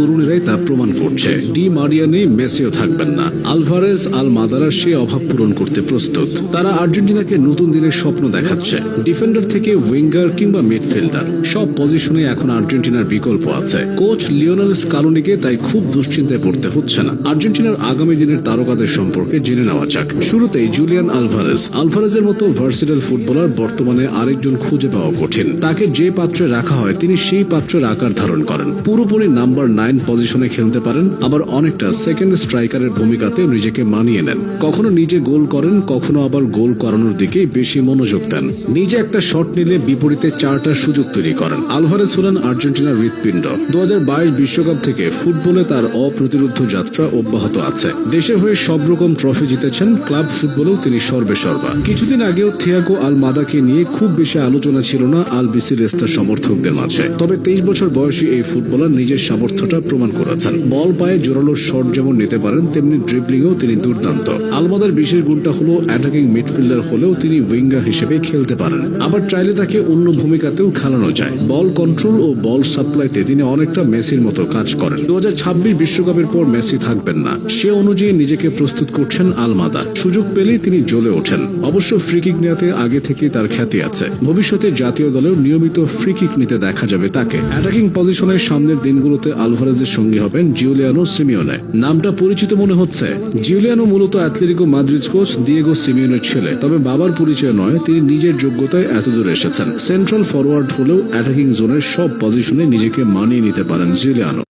তরুণেরাই তা প্রমাণ করছে। ডি মারিয়া নেই, মেসিও থাকবেন না। আলভারেজ, আলমাদারা সে অভাব পূরণ করতে প্রস্তুত। তারা আর্জেন্টিনাকে নতুন দিনের স্বপ্ন দেখাচ্ছে। ডিফেন্ডার থেকে উইঙ্গার কিংবা মিডফিল্ডার, সব পজিশনে এখন আর্জেন্টিনার বিকল্প আছে। কোচ লিওনেল স্কালোনিকে তাই খুব দুশ্চিন্তায় পড়তে হচ্ছে না। আর্জেন্টিনার আগামী দিনের তারকাদের সম্পর্কে জেনে নেওয়া যাক। শুরুতেই জুলিয়ান আলভারেজ। আলভারেজের মতো ভার্সেটাইল ফুটবলার বর্তমানে আরেকজন খুঁজে পাওয়া কঠিন। তাকে যে পাত্রে রাখা হয় তিনি সেই পাত্রের আকার ধারণ করেন। পুরোপুরি নাম্বার 9 পজিশনে খেলতে পারেন, আবার অনেকটা সেকেন্ড স্ট্রাইকারের ভূমিকাতে নিজেকে মানিয়ে নেন। কখনো নিজে গোল করেন, কখনো আবার গোল করানোর দিকে বেশি মনোযোগ দেন। নিজে একটা শট নিলে বিপরীতে 4টা সুযোগ তৈরি করেন। আলভারেজ হলেন আর্জেন্টিনার হৃৎপিণ্ড। 2022 বিশ্বকাপ থেকে ফুটবলে তার অপ্রতিরোধ্য যাত্রা অব্যাহত আছে। দেশের হয়ে সব রকম ট্রফি জিতেছেন, ক্লাব ফুটবলেও তিনি সর্বেসর্বা। কিছুদিন আগেও থিয়াগো আলমাদাকে নিয়ে খুব বেশি আলোচনা ছিল না আলবিসি রেস্তার সমর্থকদের মাঝে। তবে 23 বছর বয়সী এই ফুটবলার নিজের সামর্থ্যটা প্রমাণ করেছেন। বল পায়ে জোরালো শট যেমন নিতে পারেন, তেমনি ড্রিবলিংয়েও তিনি দুর্দান্ত। আলমাদার বিশেষ গুণটা হলো অ্যাটাকিং মিডফিল্ডার হলেও তিনি উইঙ্গার হিসেবে খেলতে পারেন। আবার চাইলে তাকে অন্য ভূমিকাতেও খেলানো যায়। বল কন্ট্রোল ও বল সাপ্লাইতে তিনি অনেকটা মেসির মতো কাজ করেন। 2026 বিশ্বকাপের পর মেসি থাকবেন না, সে অনুযায়ী নিজেকে প্রস্তুত করছেন আলমাদা। সুযোগ পেলেই তিনি জ্বলে ওঠেন। অবশ্য ফ্রিকিক নেওয়াতে আগে থেকেই তার খ্যাতি আছে। ভবিষ্যতে জাতীয় দলেও নিয়মিত ফ্রিকিক নিতে দেখা যাবে তাকে। অ্যাটাকিং পজিশনের সামনের দিনগুলোতে আলভারেজের সঙ্গী হবেন জিউলিয়ানো সিমিওনে। নামটা পরিচিত মনে হচ্ছে। জিউলিয়ানো মূলত অ্যাটলেটিকো মাদ্রিদ কোচ দিয়েগো সিমিওনের ছেলে, তবে বাবার পরিচয় নয়, তিনি নিজের যোগ্যতায় এতদূর এসেছেন। সেন্ট্রাল ফরওয়ার্ড হলেও অ্যাটাকিং জোনের সব পজিশনে নিজেকে মানিয়ে নিতে পারেন জিউলিয়ানো।